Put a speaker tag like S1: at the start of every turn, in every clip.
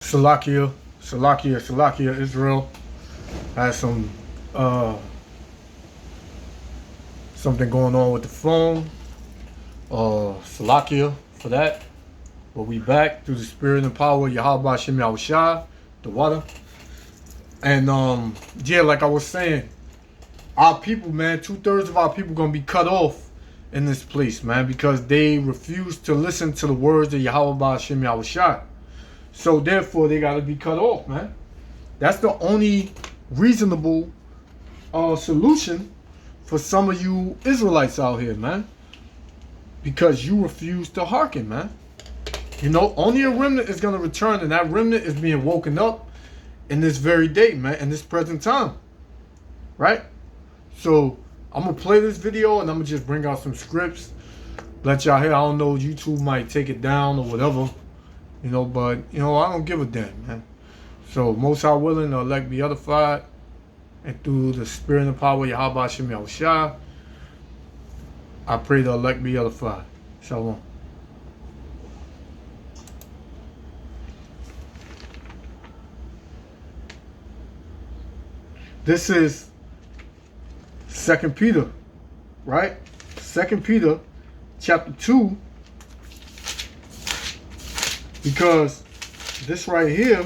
S1: Salakia, Israel has something going on with the phone. Salakia for that. But we back through the spirit and power of Yahweh Shem Yahushua, the water. And yeah, like I was saying, our people, man, 2/3 of our people gonna be cut off in this place, man, because they refuse to listen to the words of Yahweh Shem Yahushua. So therefore, they gotta be cut off, man. That's the only reasonable solution for some of you Israelites out here, man. Because you refuse to hearken, man. You know, only a remnant is gonna return, and that remnant is being woken up in this very day, man, in this present time. Right? So I'm gonna play this video and I'm gonna just bring out some scripts. Let y'all hear. I don't know, YouTube might take it down or whatever. You know, but you know, I don't give a damn, man. So most are willing, the elect be edified, and through the spirit and the power of Yahweh Shem Yahushua, I pray the elect be edified. Shalom. This is 2 Peter, right? 2 Peter chapter 2. Because this right here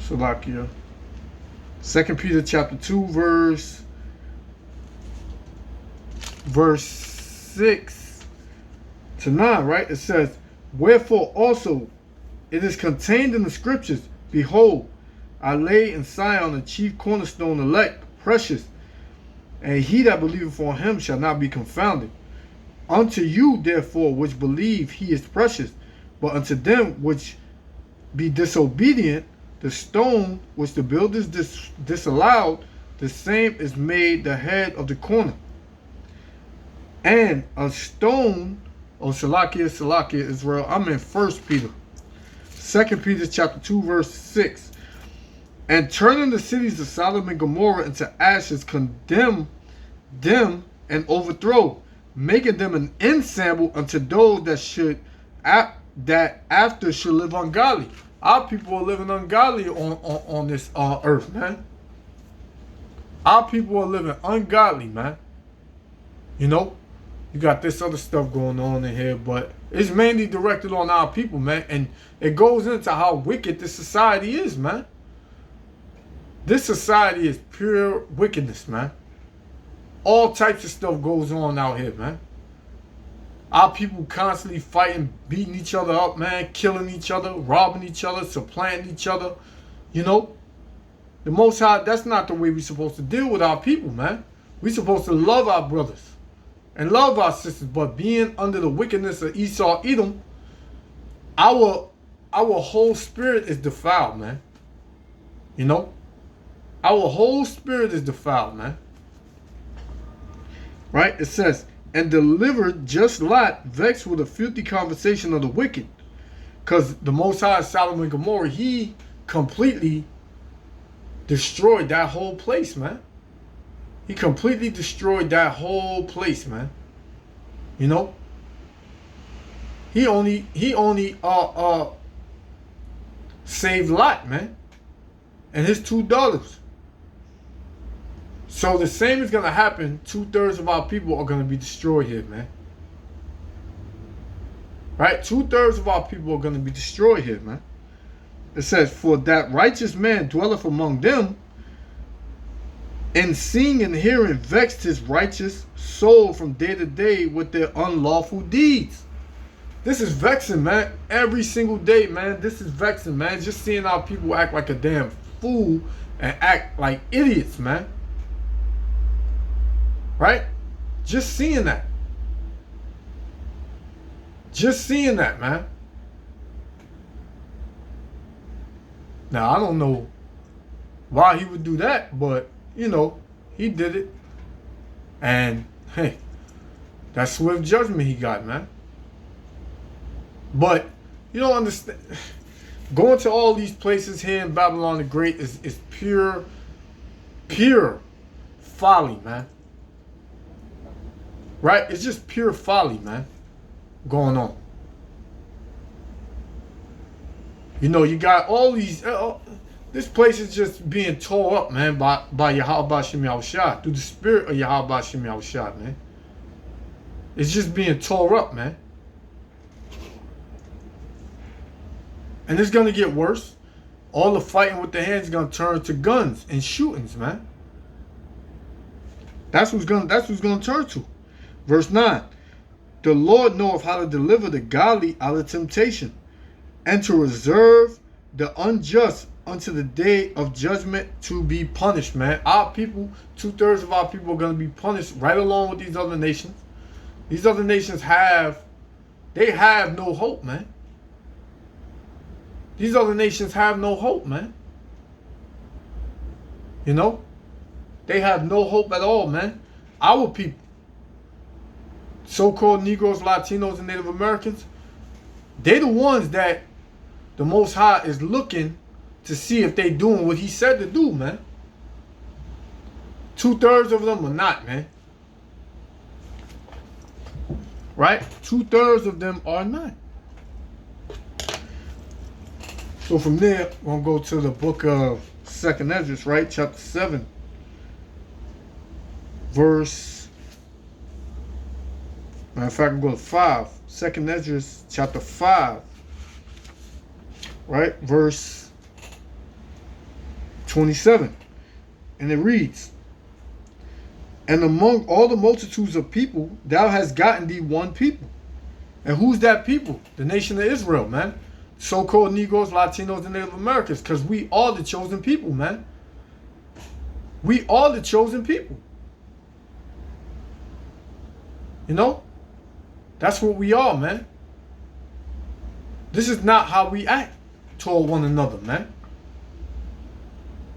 S1: Salakia. 2 Peter chapter 2 verse 6 to 9, right? It says, "Wherefore also it is contained in the scriptures, Behold, I lay in Sion a chief cornerstone, elect, precious, and he that believeth on him shall not be confounded. Unto you, therefore, which believe, he is precious. But unto them which be disobedient, the stone which the builders disallowed, the same is made the head of the corner. And a stone," oh, Salakia, Israel. I'm in 1 Peter. 2 Peter chapter 2, verse 6. "And turning the cities of Sodom and Gomorrah into ashes, condemn them and overthrow, making them an ensample unto those that after should live ungodly." Our people are living ungodly on this earth, man. Our people are living ungodly, man. You know, you got this other stuff going on in here, but it's mainly directed on our people, man. And it goes into how wicked this society is, man. This society is pure wickedness, man. All types of stuff goes on out here, man. Our people constantly fighting, beating each other up, man, killing each other, robbing each other, supplanting each other. You know, the Most High, that's not the way we're supposed to deal with our people, man. We're supposed to love our brothers and love our sisters, but being under the wickedness of Esau, Edom, our whole spirit is defiled, man. You know, our whole spirit is defiled, man. Right? It says, "And delivered just Lot, vexed with a filthy conversation of the wicked." Because the Most High, Sodom and Gomorrah, he completely destroyed that whole place, man. He completely destroyed that whole place, man. You know? He only saved Lot, man, and his 2 daughters. So the same is going to happen. 2/3 of our people are going to be destroyed here, man. Right? 2/3 of our people are going to be destroyed here, man. It says, "For that righteous man dwelleth among them, and seeing and hearing vexed his righteous soul from day to day with their unlawful deeds." This is vexing, man. Every single day, man. This is vexing, man. Just seeing our people act like a damn fool and act like idiots, man. Right? Just seeing that. Just seeing that, man. Now, I don't know why he would do that, but, you know, he did it. And, hey, that's swift judgment he got, man. But, you don't understand. Going to all these places here in Babylon the Great is pure folly, man. Right? It's just pure folly, man. going on. You know, you got all these. This place is just being tore up, man, by Yahweh Shem Yahushua, through the spirit of Yahweh Shem Yahushua, man. It's just being tore up, man. And it's gonna get worse. All the fighting with the hands is gonna turn to guns and shootings, man. That's what's gonna turn to. Verse 9. The Lord knoweth how to deliver the godly out of temptation, and to reserve the unjust unto the day of judgment to be punished, man. Our people, 2/3 of our people are gonna be punished right along with these other nations. These other nations have no hope, man. These other nations have no hope, man. You know? They have no hope at all, man. Our people, so-called Negroes, Latinos, and Native Americans, they the ones that the Most High is looking to see if they doing what he said to do, man. 2/3 of them are not, man. Right? 2/3 of them are not. So from there, we're going to go to the book of 2nd Ezra, right? Chapter 7. Verse, matter of fact, I'm going to 5. 2nd Ezra, chapter 5. Right? Verse 27. And it reads, and among all the multitudes of people, thou hast gotten thee one people. And who's that people? The nation of Israel, man. So-called Negroes, Latinos, and Native Americans. Because we are the chosen people, man. We are the chosen people. You know? That's what we are, man. This is not how we act toward one another, man.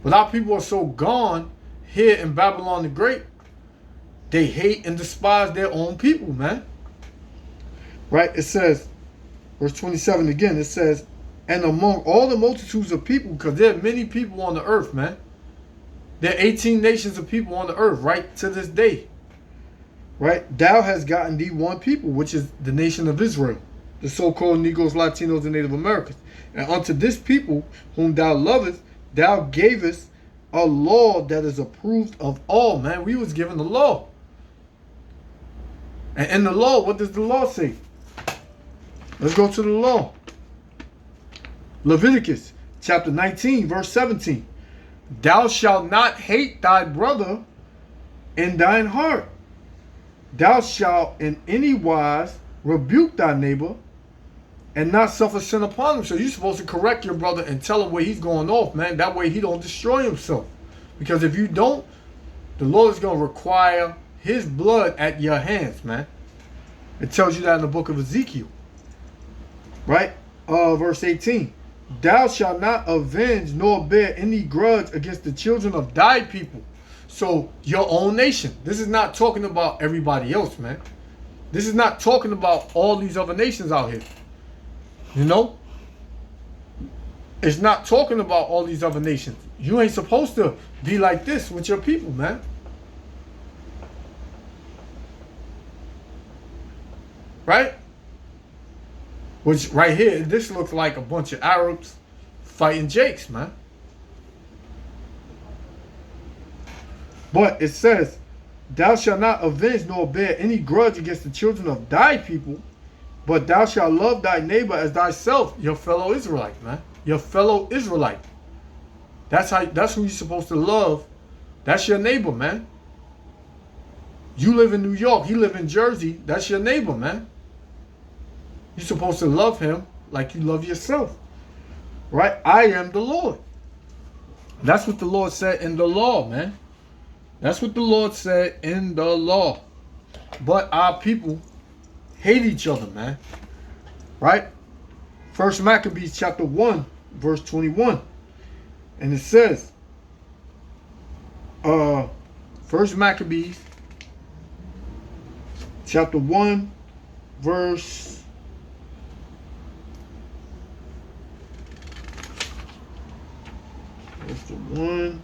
S1: But our people are so gone here in Babylon the Great, they hate and despise their own people, man. Right? It says, verse 27 again, it says, and among all the multitudes of people, because there are many people on the earth, man. There are 18 nations of people on the earth, right, to this day. Right? Thou hast gotten thee one people, which is the nation of Israel, the so-called Negroes, Latinos, and Native Americans. And unto this people, whom thou lovest, thou gavest a law that is approved of all, man. We was given the law. And in the law, what does the law say? Let's go to the law. Leviticus chapter 19, verse 17. Thou shalt not hate thy brother in thine heart. Thou shalt in any wise rebuke thy neighbor and not suffer sin upon him. So you're supposed to correct your brother and tell him where he's going off, man. That way he don't destroy himself. Because if you don't, the Lord is going to require his blood at your hands, man. It tells you that in the book of Ezekiel. Right? Verse 18. Thou shalt not avenge nor bear any grudge against the children of thy people. So your own nation. This is not talking about everybody else, man. This is not talking about all these other nations out here. You know? It's not talking about all these other nations. You ain't supposed to be like this with your people, man. Right? Which right here, this looks like a bunch of Arabs fighting Jakes, man. But it says, thou shalt not avenge nor bear any grudge against the children of thy people, but thou shalt love thy neighbor as thyself, your fellow Israelite, man. Your fellow Israelite. That's who you're supposed to love. That's your neighbor, man. You live in New York, he live in Jersey. That's your neighbor, man. You're supposed to love him like you love yourself. Right? I am the Lord. That's what the Lord said in the law, man. That's what the Lord said in the law. But our people hate each other, man. Right? First Maccabees chapter 1, verse 21. And it says, First Maccabees chapter 1, verse 1.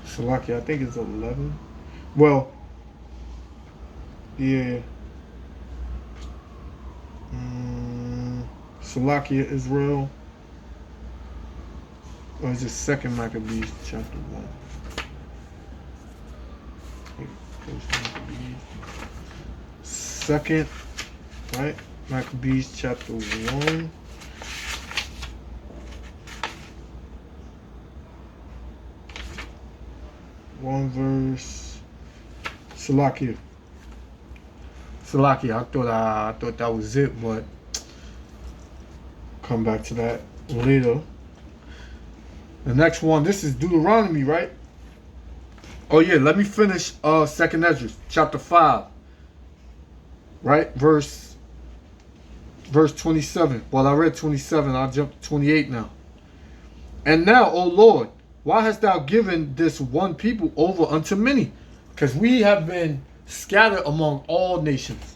S1: Salaki, I think it's 11. Well, yeah. Salakia, Israel. Or is it second Maccabees chapter 1? First Maccabees. Second, right? Maccabees chapter 1. One verse. Salakia. I thought that was it, but come back to that later. The next one, this is Deuteronomy, right? Oh yeah, let me finish Second Ezra, chapter 5. Right? Verse 27. Well, I read 27, I'll jump to 28 now. And now, O Lord, why hast thou given this one people over unto many? Because we have been scattered among all nations.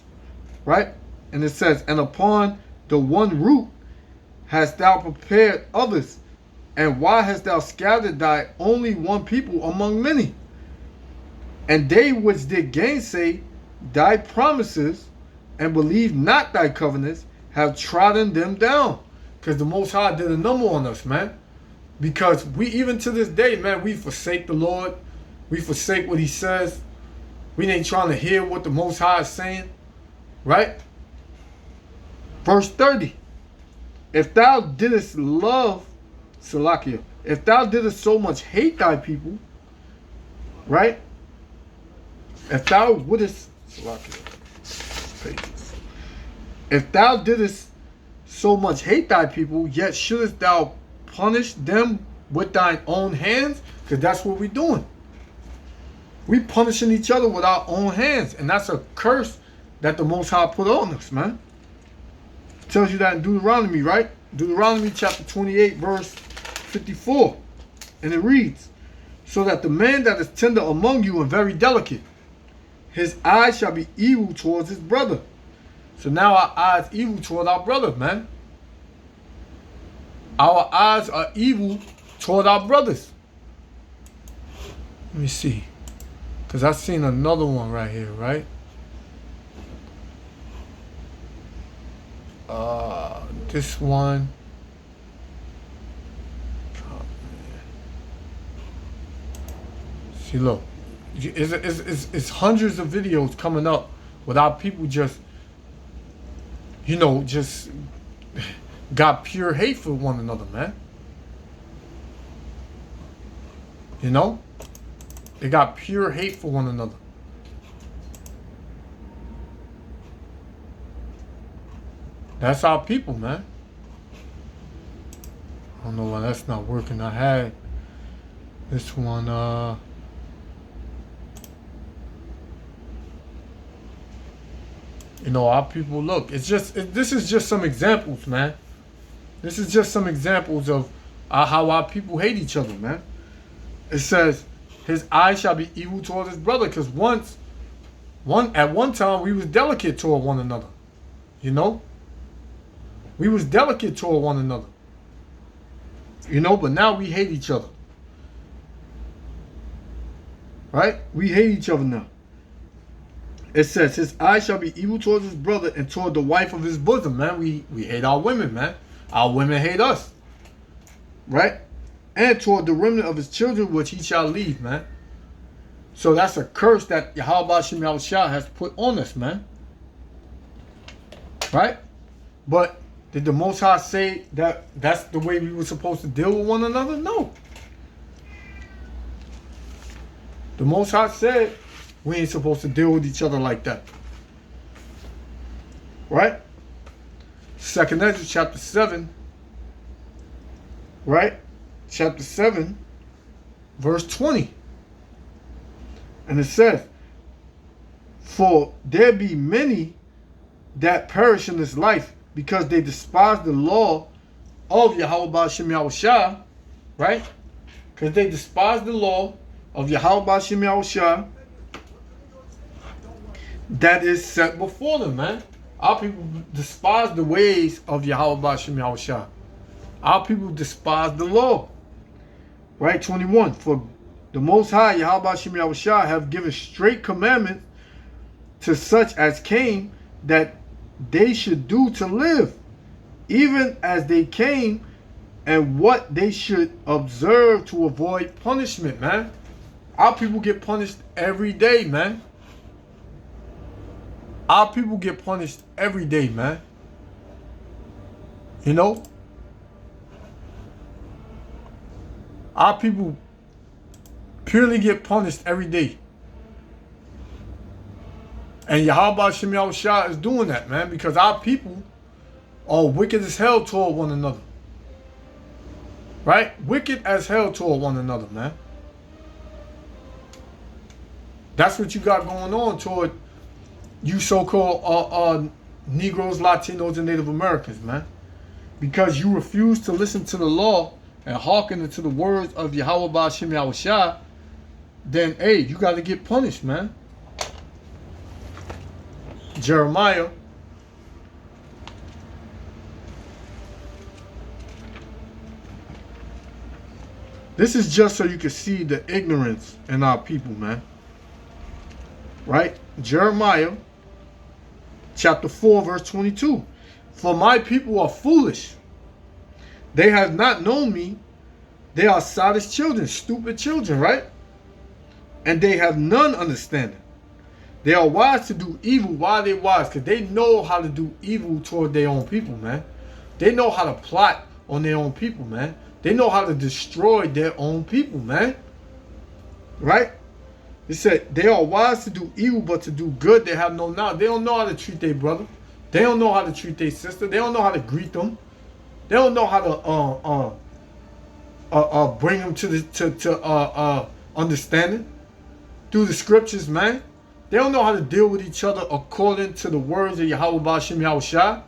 S1: Right? And it says, and upon the one root hast thou prepared others. And why hast thou scattered thy only one people among many? And they which did gainsay thy promises and believe not thy covenants have trodden them down. Because the Most High did a number on us, man. Because we, even to this day, man, we forsake the Lord. We forsake what he says. We ain't trying to hear what the Most High is saying. Right? Verse 30. If thou didst love, Salakia, if thou didst so much hate thy people, right? If thou wouldst, Salakia, pages. If thou didst so much hate thy people, yet shouldest thou punish them with thine own hands? Because that's what we're doing. We punishing each other with our own hands. And that's a curse that the Most High put on us, man. Tells you that in Deuteronomy, right? Deuteronomy chapter 28, verse 54. And it reads, so that the man that is tender among you and very delicate, his eyes shall be evil towards his brother. So now our eyes evil toward our brother, man. Our eyes are evil toward our brothers. Let me see. Because I've seen another one right here, right? This one. See, look. It's hundreds of videos coming up without people just, you know, just got pure hate for one another, man. You know? They got pure hate for one another. That's our people, man. I don't know why that's not working. I had this one, you know, our people, look, this is just some examples, man. This is just some examples of how our people hate each other, man. It says, his eye shall be evil toward his brother, because at one time, we was delicate toward one another. You know? We was delicate toward one another. You know, but now we hate each other. Right? We hate each other now. It says, his eye shall be evil towards his brother and toward the wife of his bosom, man. We hate our women, man. Our women hate us. Right? And toward the remnant of his children, which he shall leave, man. So that's a curse that Yahweh Shem Yahushua has put on us, man. Right? But did the Most High say that that's the way we were supposed to deal with one another? No. The Most High said we ain't supposed to deal with each other like that. Right? Second Ezra chapter 7. Right? Chapter 7, verse 20. And it says, for there be many that perish in this life because they despise the law of Yahweh Shem Yahushua, right? Because they despise the law of Yahweh Shem Yahushua that is set before them, man. Our people despise the ways of Yahweh Shem Yahushua. Our people despise the law. Right? 21. For The Most High, Yahweh Shem Yahushua, have given straight commandments to such as came that they should do to live, even as they came, and what they should observe to avoid punishment, man. Our people get punished every day, man. Our people get punished every day, man. You know? Our people purely get punished every day. And Yahweh Shem Yahushua is doing that, man, because our people are wicked as hell toward one another. Right? Wicked as hell toward one another, man. That's what you got going on toward you so-called Negroes, Latinos, and Native Americans, man. Because you refuse to listen to the law and hearken to the words of Yahweh Shem Yahushua, then, hey, you got to get punished, man. Jeremiah this is just so you can see the ignorance in our people, man. Right? Jeremiah chapter 4 verse 22. For my people are foolish. They have not known me. They are sottish children, stupid children, right? And they have none understanding. They are wise to do evil. Why are they wise? Because they know how to do evil toward their own people, man. They know how to plot on their own people, man. They know how to destroy their own people, man. Right? It said, they are wise to do evil, but to do good they have no knowledge. They don't know how to treat their brother. They don't know how to treat their sister. They don't know how to greet them. They don't know how to bring them to understanding through the scriptures, man. They don't know how to deal with each other according to the words of Yahweh Shem Yahushua.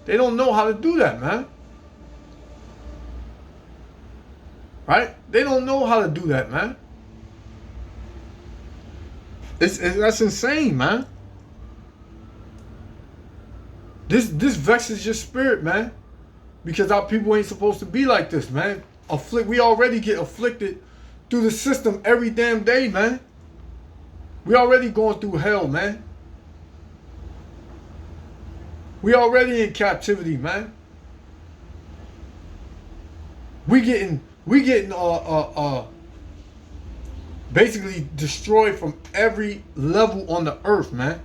S1: They don't know how to do that, man. Right? They don't know how to do that, man. That's insane, man. This vexes your spirit, man. Because our people ain't supposed to be like this, man. We already get afflicted through the system every damn day, man. We already going through hell, man. We already in captivity, man. We getting basically destroyed from every level on the earth, man.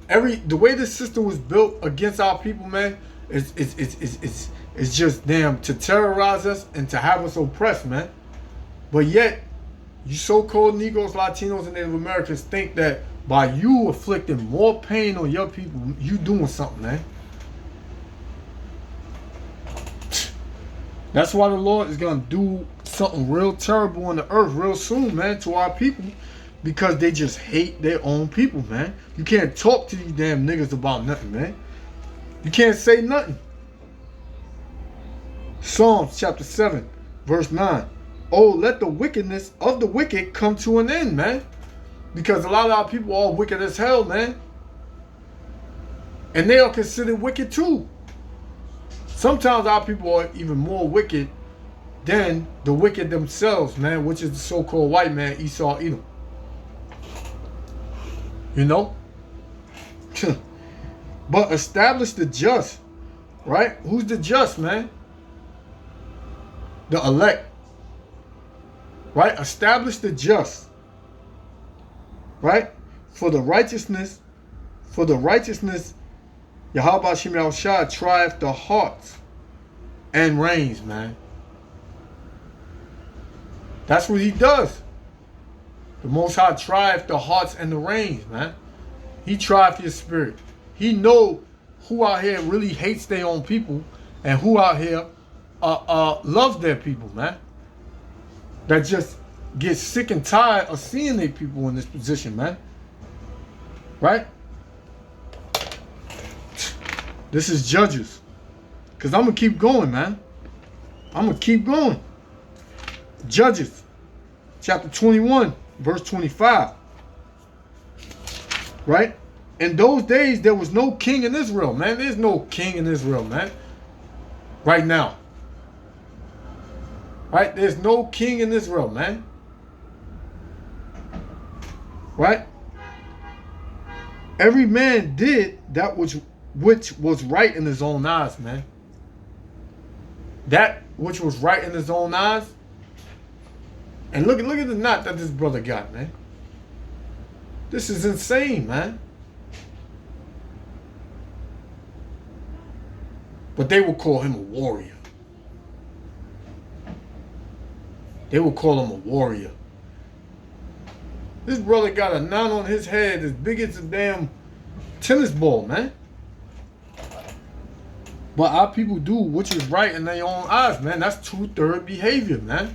S1: The way this system was built against our people, man, is just damn to terrorize us and to have us oppressed, man. But yet, you so-called Negroes, Latinos, and Native Americans think that by you inflicting more pain on your people, you doing something, man. That's why the Lord is going to do something real terrible on the earth real soon, man, to our people. Because they just hate their own people, man. You can't talk to these damn niggas about nothing, man. You can't say nothing. Psalms chapter 7, verse 9. Oh, let the wickedness of the wicked come to an end, man. Because a lot of our people are wicked as hell, man. And they are considered wicked too. Sometimes our people are even more wicked than the wicked themselves, man, which is the so-called white man, Esau, Edom. You know? But establish the just, right? Who's the just, man? The elect. Right? Establish the just. Right? For the righteousness, Yahweh Shem Yahushua trieth the hearts and reigns, man. That's what he does. The Most High trieth the hearts and the reins, man. He trieth your spirit. He know who out here really hates their own people and who out here loves their people, man. That just gets sick and tired of seeing their people in this position, man. Right? This is Judges. Because I'm going to keep going, man. I'm going to keep going. Judges, chapter 21, verse 25. Right? In those days, there was no king in Israel, man. There's no king in Israel, man. Right now. Right? There's no king in Israel, man. right? Every man did that which was right in his own eyes, man. That which was right in his own eyes. And look at the knot that this brother got, man. This is insane, man. But they will call him a warrior. They will call him a warrior. This brother got a knot on his head as big as a damn tennis ball, man. But our people do which is right in their own eyes, man. That's 2/3 behavior, man.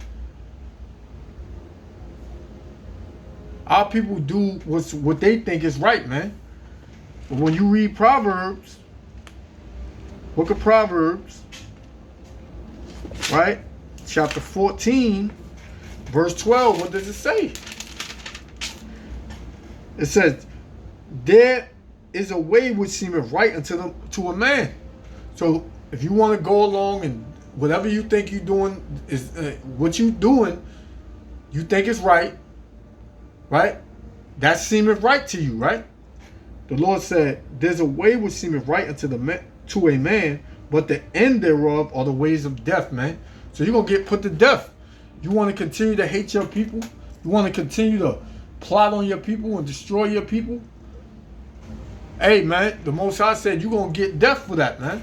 S1: Our people do what they think is right, man. But when you read Proverbs, book of Proverbs, right? Chapter 14, verse 12, what does it say? It says, there is a way which seemeth right to a man. So if you want to go along and whatever you think you're doing is what you're doing, you think it's right, right? That seemeth right to you, right? The Lord said, there's a way which seemeth right to a man, but the end thereof are the ways of death, man. So you're going to get put to death. You want to continue to hate your people? You want to continue to plot on your people and destroy your people? Hey, man, the Most High said you're going to get death for that, man.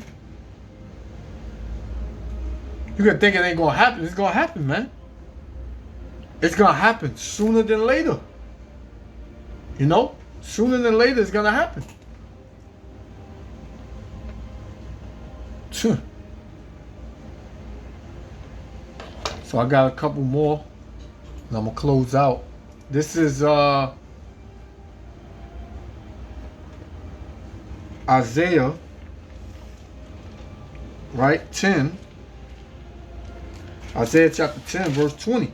S1: You can think it ain't going to happen. It's going to happen, man. It's going to happen sooner than later. You know? Sooner than later it's going to happen. So I got a couple more and I'm going to close out. This is Isaiah, right? 10. Isaiah chapter 10, verse 20.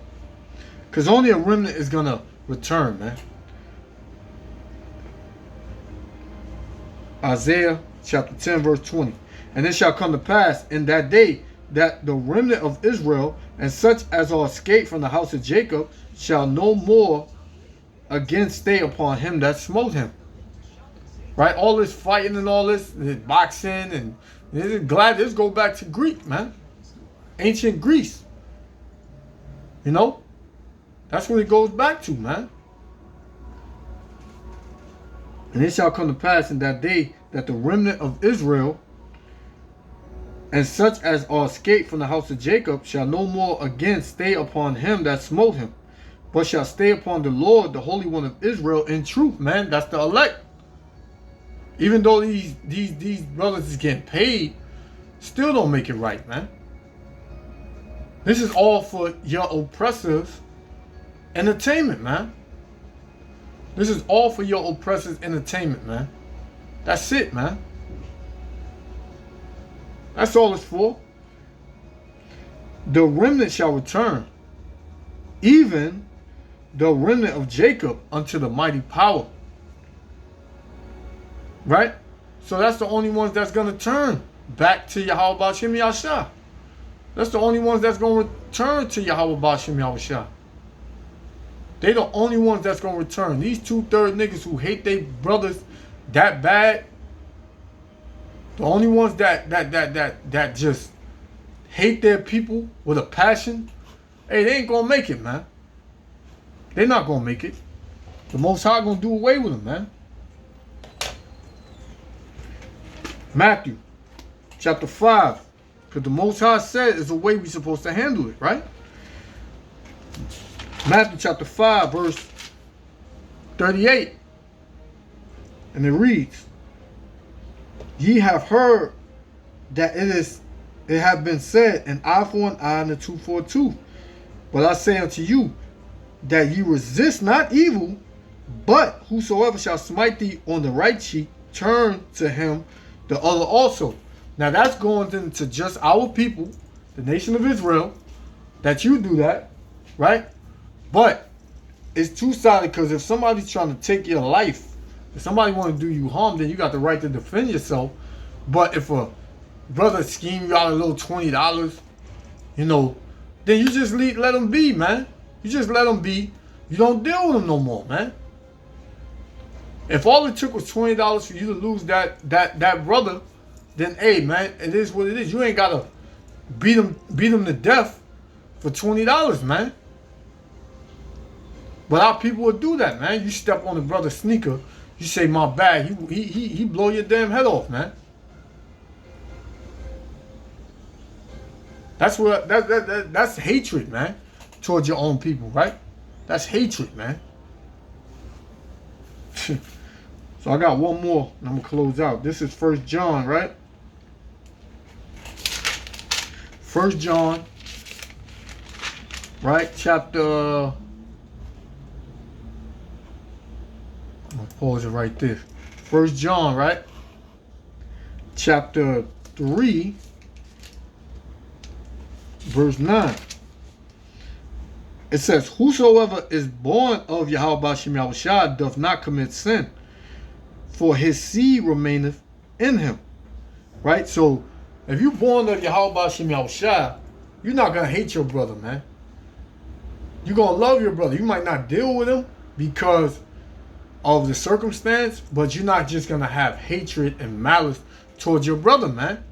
S1: Because only a remnant is going to return, man. Isaiah chapter 10, verse 20. And it shall come to pass in that day that the remnant of Israel and such as are escaped from the house of Jacob shall no more again stay upon him that smote him. Right? All this fighting and all this boxing and glad this go back to Greek, man. Ancient Greece. You know? That's what it goes back to, man. And it shall come to pass in that day that the remnant of Israel and such as are escaped from the house of Jacob shall no more again stay upon him that smote him, but shall stay upon the Lord, the Holy One of Israel, in truth, man. That's the elect. Even though these brothers is getting paid, still don't make it right, man. This is all for your oppressors' entertainment, man. This is all for your oppressors' entertainment, man. That's it, man. That's all it's for. The remnant shall return, even the remnant of Jacob unto the mighty power. Right? So that's the only ones that's going to turn back to Yahweh Ba'ashem Yahshua. That's the only ones that's going to return to Yahweh Ba'ashem Yahshua. They the only ones that's going to return. These 2/3 niggas who hate their brothers that bad, the only ones that just hate their people with a passion, hey, they ain't going to make it, man. They're not going to make it. The Most High going to do away with them, man. Matthew chapter 5. Because the Most High said is the way we're supposed to handle it, right? Matthew chapter 5, verse 38. And it reads, ye have heard that it hath been said, an eye for an eye and a tooth for a tooth. But I say unto you, that ye resist not evil, but whosoever shall smite thee on the right cheek, turn to him the other also. Now that's going into just our people, the nation of Israel, that you do that, right? But it's two-sided, because if somebody's trying to take your life, if somebody want to do you harm, then you got the right to defend yourself. But if a brother scheme you out a little $20, you know, then you just let them be, man. You just let them be. You don't deal with them no more, man. If all it took was $20 for you to lose that brother, then hey man, it is what it is. You ain't gotta beat him to death for $20, man. But our people would do that, man. You step on the brother's sneaker, you say my bad, he blow your damn head off, man. That's what that's hatred, man, towards your own people, right? That's hatred, man. So I got one more, and I'm gonna close out. This is 1 John, right? 1 John, right? Chapter. I'm gonna pause it right there. 1 John, right? Chapter 3, verse 9. It says, whosoever is born of Yahweh Shem Yahushua doth not commit sin, for his seed remaineth in him. Right? So, if you're born of Yahweh Shem Yahushua, you're not going to hate your brother, man. You're going to love your brother. You might not deal with him because of the circumstance, but you're not just going to have hatred and malice towards your brother, man.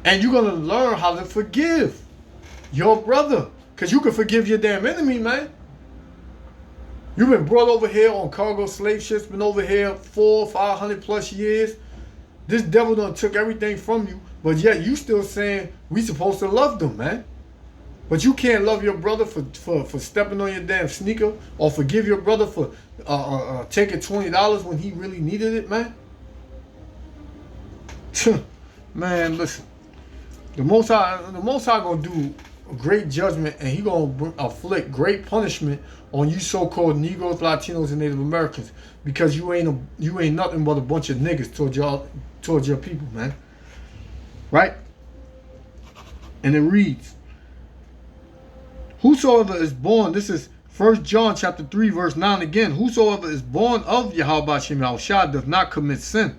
S1: And you're going to learn how to forgive your brother. Because you can forgive your damn enemy, man. You've been brought over here on cargo slave ships, been over here 400-500 plus years. This devil done took everything from you, but yet you still saying we supposed to love them, man. But you can't love your brother for stepping on your damn sneaker, or forgive your brother for taking $20 when he really needed it, man. Man, listen. The Most High gonna do great judgment, and he gonna afflict great punishment on you so-called Negroes, Latinos, and Native Americans, because you ain't nothing but a bunch of niggas towards your people, man. Right? And it reads, whosoever is born, this is 1 John chapter 3 verse 9 again, whosoever is born of Yahweh Shem Yahushua does not commit sin,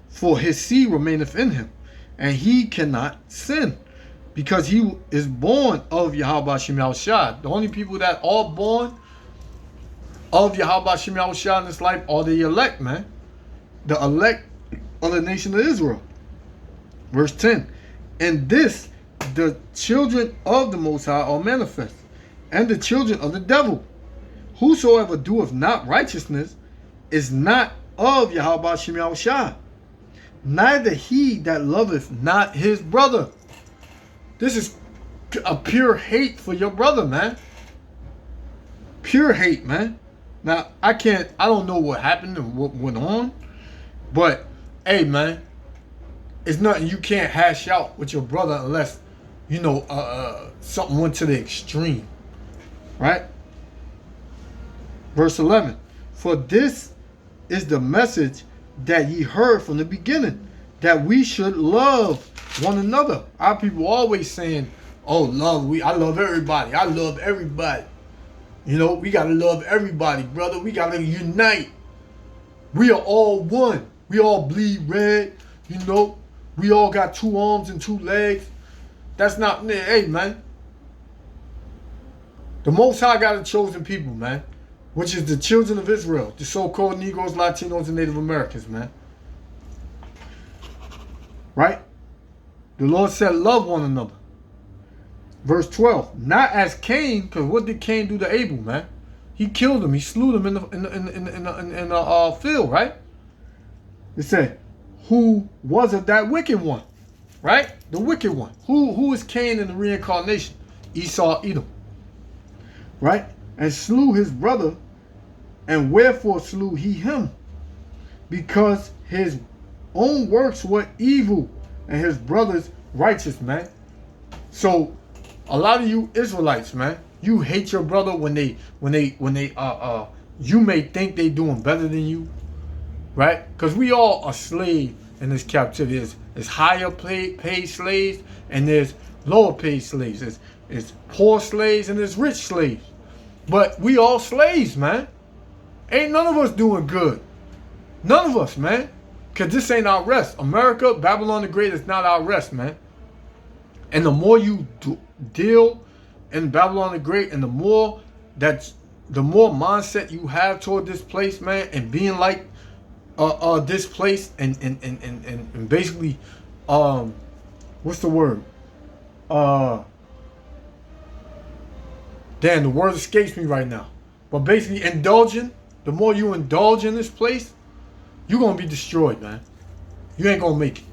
S1: for his seed remaineth in him, and he cannot sin, because he is born of Yahweh Shem Yahushua. The only people that are born of Yahweh Shem Yahushua in this life are the elect, man. The elect of the nation of Israel. Verse 10. And this, the children of the Most High are manifest, and the children of the devil. Whosoever doeth not righteousness is not of Yahweh Shem Yahushua, neither he that loveth not his brother. This is a pure hate for your brother, man. Pure hate, man. Now, I don't know what happened and what went on, but, hey, man, it's nothing you can't hash out with your brother unless, you know, something went to the extreme, right? Verse 11, for this is the message that ye heard from the beginning, that we should love one another. Our people always saying, oh, I love everybody. I love everybody. You know, we got to love everybody, brother. We got to unite. We are all one. We all bleed red. You know, we all got 2 arms and 2 legs. That's not, hey, man. The Most High got a chosen people, man, which is the children of Israel, the so-called Negroes, Latinos, and Native Americans, man. Right? The Lord said, love one another. Verse 12. Not as Cain, because what did Cain do to Abel, man? He killed him. He slew him in the field, right? It said, who was it that wicked one? Right? The wicked one. Who is Cain in the reincarnation? Esau, Edom. Right? And slew his brother. And wherefore slew he him? Because his own works were evil, and his brother's righteous, man. So a lot of you Israelites, man, you hate your brother when they you may think they doing better than you, right? Because we all are slave in this captivity. There's higher paid slaves, and there's lower paid slaves. It's poor slaves and there's rich slaves. But we all slaves, man. Ain't none of us doing good. None of us, man. Because this ain't our rest. America, Babylon the Great is not our rest, man. And the more you deal in Babylon the Great, and the more that the more mindset you have toward this place, man, and being like this place, and basically, what's the word? Damn, the word escapes me right now. But basically, indulging. The more you indulge in this place, you're gonna be destroyed, man. You ain't gonna make it.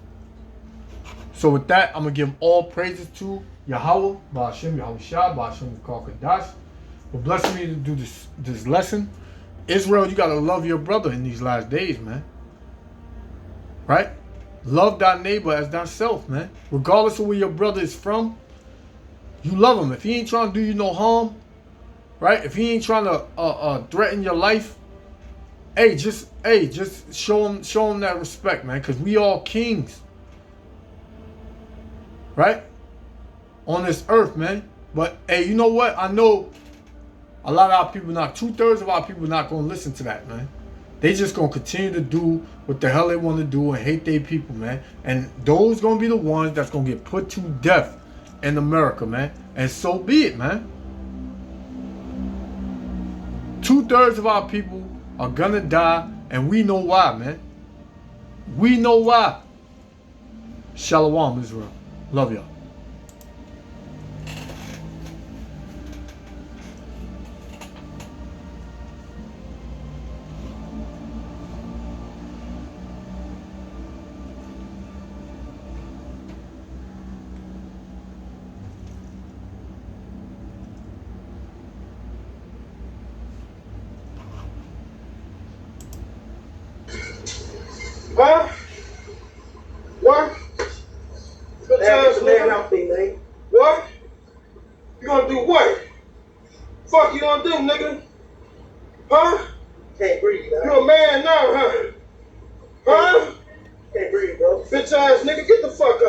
S1: So with that, I'm gonna give all praises to Yahweh, Ba'ashem, Yahushua, Ba'ashem, Kadash, for blessing me to do this lesson. Israel, you gotta love your brother in these last days, man. Right? Love thy neighbor as thyself, man. Regardless of where your brother is from, you love him. If he ain't trying to do you no harm, right? If he ain't trying to threaten your life, just show him that respect, man. Cause we all kings, right? On this earth, man. But hey, you know what? I know a lot of our people not, 2/3 of our people not gonna listen to that, man. They just gonna continue to do what the hell they want to do and hate their people, man. And those gonna be the ones that's gonna get put to death in America, man. And so be it, man. 2/3 of our people are gonna die, and we know why, man. We know why. Shalom, Israel. Love y'all.
S2: Huh? What? Good times, nigga.
S3: Help me, man.
S2: What? You gonna do what? Fuck you gonna do, nigga? Huh?
S3: Can't breathe,
S2: You a man now, huh? Huh?
S3: Can't breathe, bro.
S2: Bitch ass nigga, get the fuck